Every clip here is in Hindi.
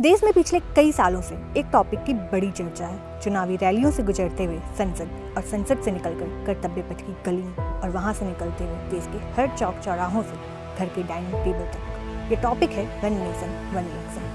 देश में पिछले कई सालों से एक टॉपिक की बड़ी चर्चा है। चुनावी रैलियों से गुजरते हुए संसद और संसद से निकलकर कर्तव्य पथ की गलियों और वहां से निकलते हुए देश के हर चौक चौराहों से घर के डाइनिंग टेबल तक ये टॉपिक है वन नेशन वन इलेक्शन।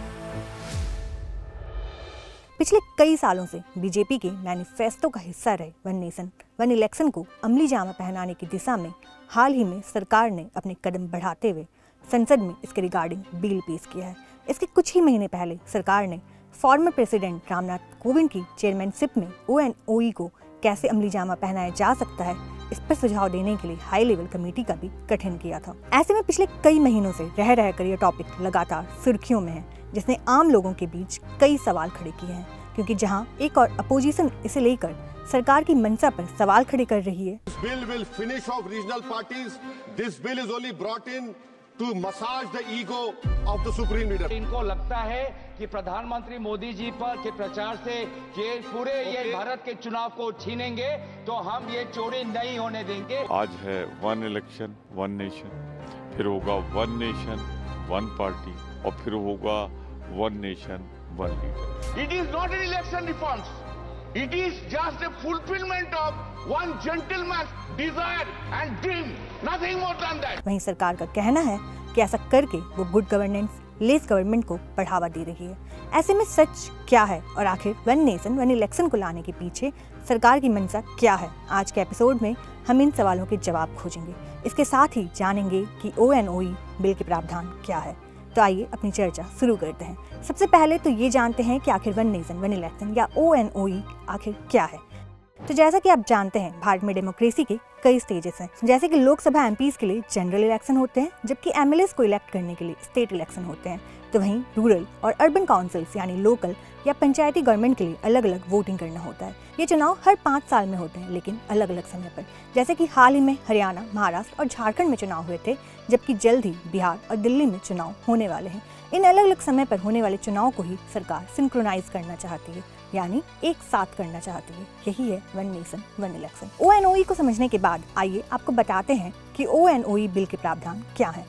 पिछले कई सालों से बीजेपी के मैनिफेस्टो का हिस्सा रहे वन नेशन वन इलेक्शन को अमली जामा पहनाने की दिशा में हाल ही में सरकार ने अपने कदम बढ़ाते हुए संसद में इसके रिगार्डिंग बिल पेश किया है। इसके कुछ ही महीने पहले सरकार ने फॉर्मर प्रेसिडेंट रामनाथ कोविंद की चेयरमैनशिप में ONOE को कैसे अमली जामा पहनाया जा सकता है इस पर सुझाव देने के लिए हाई लेवल कमेटी का भी गठन किया था। ऐसे में पिछले कई महीनों से रह रहकर यह टॉपिक लगातार सुर्खियों में है, जिसने आम लोगों के बीच कई सवाल खड़े किए हैं, क्योंकि जहां एक और अपोजिशन इसे लेकर सरकार की मंशा पर सवाल खड़े कर रही है। Bill will finish off regional parties. This bill is only brought in to massage the ego of the supreme leader. इनको लगता है कि प्रधानमंत्री मोदी जी पर के प्रचार से ये पूरे ये भारत के चुनाव को छीनेंगे, तो हम ये चोरी नहीं होने देंगे। आज है वन इलेक्शन वन नेशन, फिर होगा वन नेशन वन पार्टी और फिर होगा one nation one leader. It is not an election reforms. It is just a fulfillment of one gentleman's desire and dream. Nothing more than that. वहीं सरकार का कहना है कि ऐसा करके वो गुड गवर्नेंस लेस गवर्नमेंट को बढ़ावा दे रही है। ऐसे में सच क्या है और आखिर वन नेशन वन इलेक्शन को लाने के पीछे सरकार की मंशा क्या है? आज के एपिसोड में हम इन सवालों के जवाब खोजेंगे। इसके साथ ही जानेंगे कि ONOE बिल के प्रावधान क्या है। तो आइए अपनी चर्चा शुरू करते हैं। सबसे पहले तो ये जानते हैं कि आखिर वन नेशन वन इलेक्शन या ONOE आखिर क्या है। तो जैसा कि आप जानते हैं, भारत में डेमोक्रेसी के कई स्टेजेस हैं। जैसे कि लोकसभा MPs के लिए जनरल इलेक्शन होते हैं, जबकि MLAs को इलेक्ट करने के लिए स्टेट इलेक्शन होते हैं। तो वहीं रूरल और अर्बन काउंसिल्स यानी लोकल या पंचायती गवर्नमेंट के लिए अलग अलग वोटिंग करना होता है। ये चुनाव हर 5 साल में होते हैं, लेकिन अलग अलग समय पर। जैसे कि हाल ही में हरियाणा, महाराष्ट्र और झारखंड में चुनाव हुए थे, जबकि जल्द ही बिहार और दिल्ली में चुनाव होने वाले हैं। इन अलग अलग समय पर होने वाले चुनाव को ही सरकार सिंक्रोनाइज करना चाहती है, यानी एक साथ करना चाहती है। यही है one nation one election. ONOE को समझने के बाद आइए आपको बताते हैं कि ONOE बिल के प्रावधान क्या है।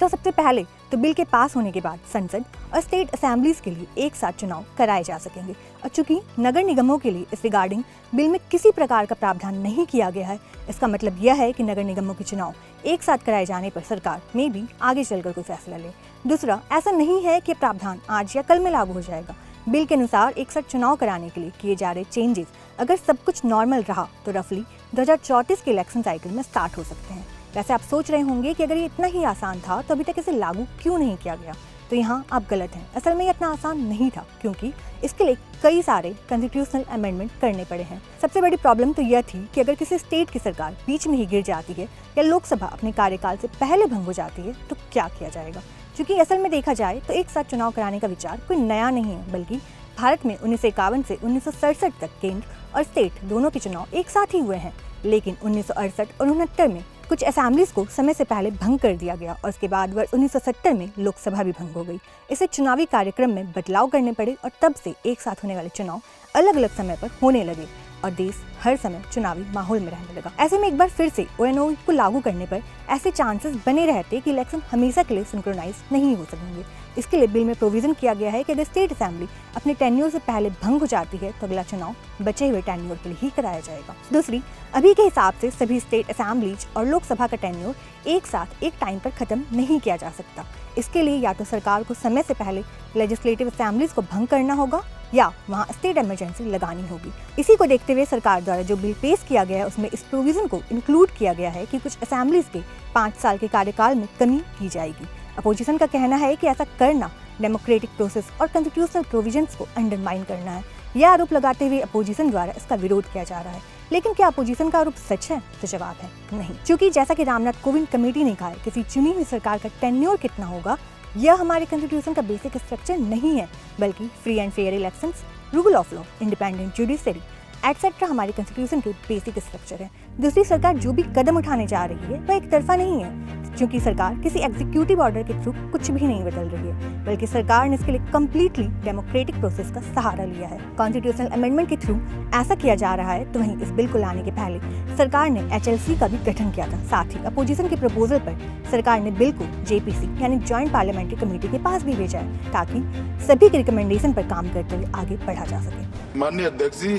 तो सबसे पहले तो बिल के पास होने के बाद संसद और स्टेट असेंबलीज के लिए एक साथ चुनाव कराए जा सकेंगे। और चूंकि नगर निगमों के लिए इस रिगार्डिंग बिल में किसी प्रकार का प्रावधान नहीं किया गया है, इसका मतलब यह है कि नगर निगमों के चुनाव एक साथ कराए जाने पर सरकार में भी आगे चलकर कोई फैसला ले। दूसरा, ऐसा नहीं है कि प्रावधान आज या कल में लागू हो जाएगा। बिल के अनुसार एक साथ चुनाव कराने के लिए किए जा रहे चेंजेस अगर सब कुछ नॉर्मल रहा तो रफली 2034 के इलेक्शन साइकिल में स्टार्ट हो सकते हैं। वैसे आप सोच रहे होंगे कि अगर ये इतना ही आसान था तो अभी तक इसे लागू क्यों नहीं किया गया? तो यहाँ आप गलत हैं। असल में ये इतना आसान नहीं था, क्योंकि इसके लिए कई सारे कॉन्स्टिट्यूशनल अमेंडमेंट करने पड़े हैं। सबसे बड़ी प्रॉब्लम तो यह थी कि अगर किसी स्टेट की सरकार बीच में ही गिर जाती है या लोकसभा अपने कार्यकाल से पहले भंग हो जाती है तो क्या किया जाएगा? क्योंकि असल में देखा जाए तो एक साथ चुनाव कराने का विचार कोई नया नहीं है, बल्कि भारत में 1951 से 1967 तक केंद्र और स्टेट दोनों के चुनाव एक साथ ही हुए हैं। लेकिन 1968 और 69 में कुछ असेंबलीज को समय से पहले भंग कर दिया गया और उसके बाद वर्ष 1970 में लोकसभा भी भंग हो गई। इसे चुनावी कार्यक्रम में बदलाव करने पड़े और तब से एक साथ होने वाले चुनाव अलग अलग समय पर होने लगे और देश हर समय चुनावी माहौल में रहने लगा। ऐसे में एक बार फिर से ONOE को लागू करने पर ऐसे चांसेस बने रहते कि इलेक्शन हमेशा के लिए सिंक्रोनाइज नहीं हो सकेंगे। इसके लिए बिल में प्रोविजन किया गया है कि अगर स्टेट असेंबली अपने टेन्योर से पहले भंग हो जाती है तो अगला चुनाव बचे हुए टेन्योर के लिए ही कराया जाएगा। दूसरी, अभी के हिसाब से सभी स्टेट असेंबलीज और लोकसभा का टेन्योर एक साथ एक टाइम पर खत्म नहीं किया जा सकता। इसके लिए या तो सरकार को समय से पहले लेजिस्लेटिव असेंबलीज को भंग करना होगा या वहाँ स्टेट इमरजेंसी लगानी होगी। इसी को देखते हुए सरकार द्वारा जो बिल पेश किया गया है उसमें इस प्रोविजन को इंक्लूड किया गया है कि कुछ असेंबलीज के 5 साल के कार्यकाल में कमी की जाएगी। अपोजिशन का कहना है कि ऐसा करना डेमोक्रेटिक प्रोसेस और कॉन्स्टिट्यूशनल प्रोविजंस को अंडरमाइन करना है। यह आरोप लगाते हुए अपोजिशन द्वारा इसका विरोध किया जा रहा है। लेकिन क्या अपोजिशन का आरोप सच है? तो जवाब है नहीं, क्योंकि जैसा कि रामनाथ कोविंद कमेटी ने कहा है, किसी चुनी हुई सरकार का टेन्योर कितना होगा यह हमारे कॉन्स्टिट्यूशन का बेसिक स्ट्रक्चर नहीं है, बल्कि free and fair elections, rule of law, independent judiciary etcetera हमारे कॉन्स्टिट्यूशन के बेसिक स्ट्रक्चर है। दूसरी सरकार जो भी कदम उठाने जा रही है वह एक तरफा नहीं है। क्योंकि सरकार किसी एग्जीक्यूटिव ऑर्डर के थ्रू कुछ भी नहीं बदल रही है, बल्कि सरकार ने इसके लिए कंप्लीटली डेमोक्रेटिक प्रोसेस का सहारा लिया है। कॉन्स्टिट्यूशनल अमेंडमेंट के थ्रू ऐसा किया जा रहा है। तो वहीं इस बिल को लाने के पहले सरकार ने HLC का भी गठन किया था। साथ ही अपोजिशन के प्रपोजल पर सरकार ने बिल को JPC यानी ज्वाइंट पार्लियामेंट्री कमेटी के पास भी भेजा है, ताकि सभी के रिकमेंडेशन पर काम करते हुए आगे बढ़ा जा सके। माननीय अध्यक्ष जी,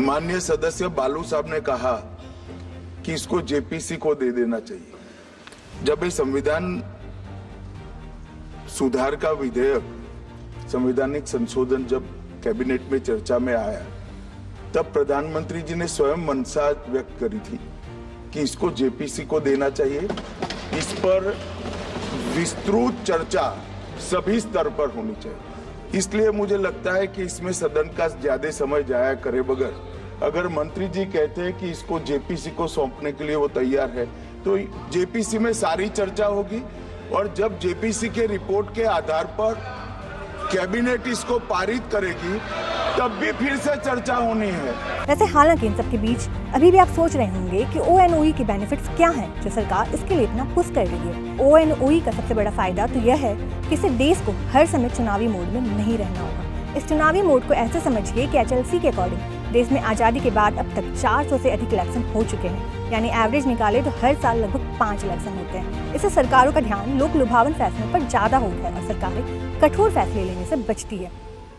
माननीय सदस्य बालू साहब ने कहा कि इसको JPC को दे देना चाहिए। जब ये संविधान सुधार का विधेयक, संवैधानिक संशोधन जब कैबिनेट में चर्चा में आया, तब प्रधानमंत्री जी ने स्वयं मंशा व्यक्त करी थी कि इसको JPC को देना चाहिए। इस पर विस्तृत चर्चा सभी स्तर पर होनी चाहिए। इसलिए मुझे लगता है कि इसमें सदन का ज्यादा समय जाया करे बगैर, अगर मंत्री जी कहते हैं कि इसको JPC को सौंपने के लिए वो तैयार है, तो JPC में सारी चर्चा होगी और जब JPC के रिपोर्ट के आधार पर कैबिनेट इसको पारित करेगी, तब भी फिर से चर्चा होनी है। वैसे हालांकि इन सब के बीच अभी भी आप सोच रहे होंगे कि ONOE के बेनिफिट्स क्या हैं जो सरकार इसके लिए इतना पुश कर रही है। ONOE का सबसे बड़ा फायदा तो यह है कि इससे देश को हर समय चुनावी मोड में नहीं रहना होगा। इस चुनावी मोड को ऐसे समझिए कि HLC के अकॉर्डिंग देश में आज़ादी के बाद अब तक 400 से अधिक इलेक्शन हो चुके हैं, यानी एवरेज निकाले तो हर साल लगभग 5 इलेक्शन होते हैं। इससे सरकारों का ध्यान लोक लुभावन फैसलों पर ज़्यादा होता है और सरकारें कठोर फैसले लेने से बचती है।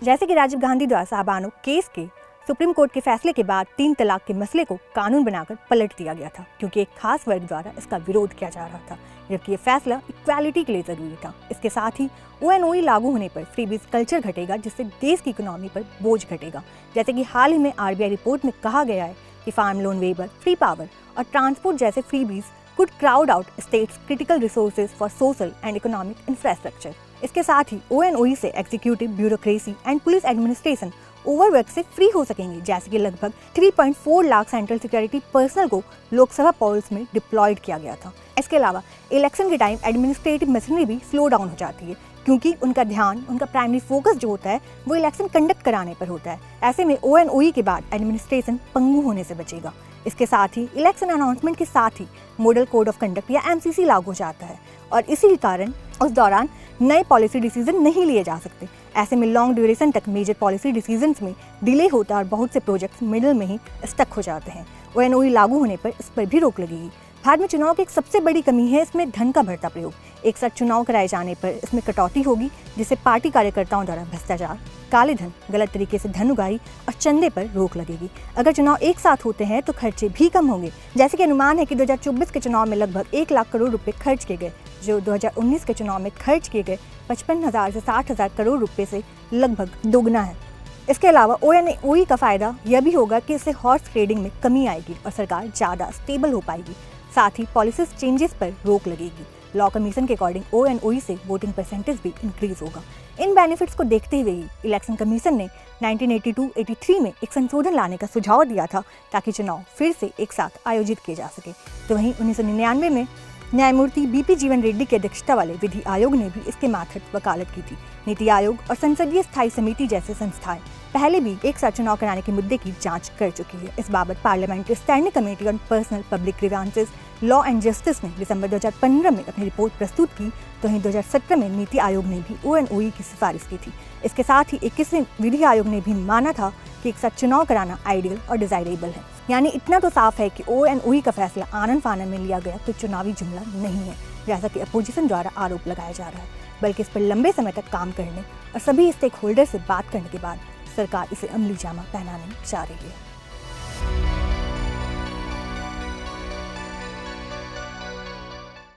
जैसे कि राजीव गांधी द्वारा साहबानो केस के सुप्रीम कोर्ट के फैसले के बाद 3 तलाक के मसले को कानून बनाकर पलट दिया गया था, क्योंकि एक खास वर्ग द्वारा इसका विरोध किया जा रहा था, जबकि ये फैसला इक्वालिटी के लिए जरूरी था। इसके साथ ही ONOE लागू होने पर फ्रीबीज कल्चर घटेगा, जिससे देश की इकोनॉमी पर बोझ घटेगा। जैसे कि हाल ही में RBI रिपोर्ट में कहा गया है कि farm loan waiver, free power और ट्रांसपोर्ट जैसे freebies could crowd out states critical resources for social and economic infrastructure. इसके साथ ही ONOE से executive bureaucracy and police administration overwork से फ्री हो सकेंगे, जैसे कि लगभग 3.4 लाख सेंट्रल सिक्योरिटी पर्सनल को लोकसभा पोल्स में डिप्लॉयड किया गया था। इसके अलावा इलेक्शन के टाइम एडमिनिस्ट्रेटिव मशीनरी भी स्लो डाउन हो जाती है, क्योंकि उनका ध्यान, उनका प्राइमरी फोकस जो होता है वो इलेक्शन कंडक्ट कराने पर होता है। ऐसे में ONOE के बाद एडमिनिस्ट्रेशन पंगु होने से बचेगा। इसके साथ ही इलेक्शन अनाउंसमेंट के साथ ही मॉडल कोड ऑफ कंडक्ट या MCC लागू हो जाता है और इसी कारण उस दौरान नए पॉलिसी डिसीजन नहीं लिए जा सकते। ऐसे में लॉन्ग ड्यूरेशन तक मेजर पॉलिसी डिसीजंस में डिले होता है और बहुत से प्रोजेक्ट्स मिडिल में ही स्टक हो जाते हैं। ONOE लागू होने पर इस पर भी रोक लगेगी। भारत में चुनाव की एक सबसे बड़ी कमी है इसमें धन का बढ़ता प्रयोग। एक साथ चुनाव कराए जाने पर इसमें कटौती होगी, जिससे पार्टी कार्यकर्ताओं द्वारा भ्रष्टाचार, काले धन, गलत तरीके से धन उगाही और चंदे पर रोक लगेगी। अगर चुनाव एक साथ होते हैं तो खर्चे भी कम होंगे। जैसे कि अनुमान है कि 2024 के चुनाव में लगभग 1 लाख करोड़ रुपए खर्च किए गए, जो 2019 के चुनाव में खर्च किए गए 55,000 से 60,000 करोड़ रुपए से लगभग दोगुना है। इसके अलावा ONOE का फायदा यह भी होगा कि इससे हॉर्स ट्रेडिंग में कमी आएगी और सरकार ज़्यादा स्टेबल हो पाएगी। साथ ही पॉलिसी चेंजेस पर रोक लगेगी। लॉ कमीशन के अकॉर्डिंग ONOE से वोटिंग परसेंटेज भी इंक्रीज होगा। इन बेनिफिट्स को देखते हुए ही इलेक्शन कमीशन ने 1982-83 में एक संशोधन लाने का सुझाव दिया था, ताकि चुनाव फिर से एक साथ आयोजित किए जा सके। तो वहीं 1999 में न्यायमूर्ति BP जीवन रेड्डी की अध्यक्षता वाले विधि आयोग ने भी इसके मातहत वकालत की थी। नीति आयोग और संसदीय स्थायी समिति जैसे संस्थाएं पहले भी एक साथ चुनाव कराने के मुद्दे की जांच कर चुकी है। इस बाबत parliamentary standing committee on personnel public grievances, law and justice ने दिसंबर 2015 में अपनी रिपोर्ट प्रस्तुत की, तो वहीं 2017 में नीति आयोग ने भी ONOE की सिफारिश की थी। इसके साथ ही 21वें विधि आयोग ने भी माना था कि एक साथ चुनाव कराना आइडियल और डिजायरेबल है। यानी इतना तो साफ है कि ONOE का फैसला आनन फानन में लिया गया तो चुनावी जुमला नहीं है, जैसा कि अपोजिशन द्वारा आरोप लगाया जा रहा है, बल्कि इस पर लंबे समय तक काम करने और सभी स्टेक होल्डर से बात करने के बाद सरकार इसे अमली जामा पहनाने जा रही है।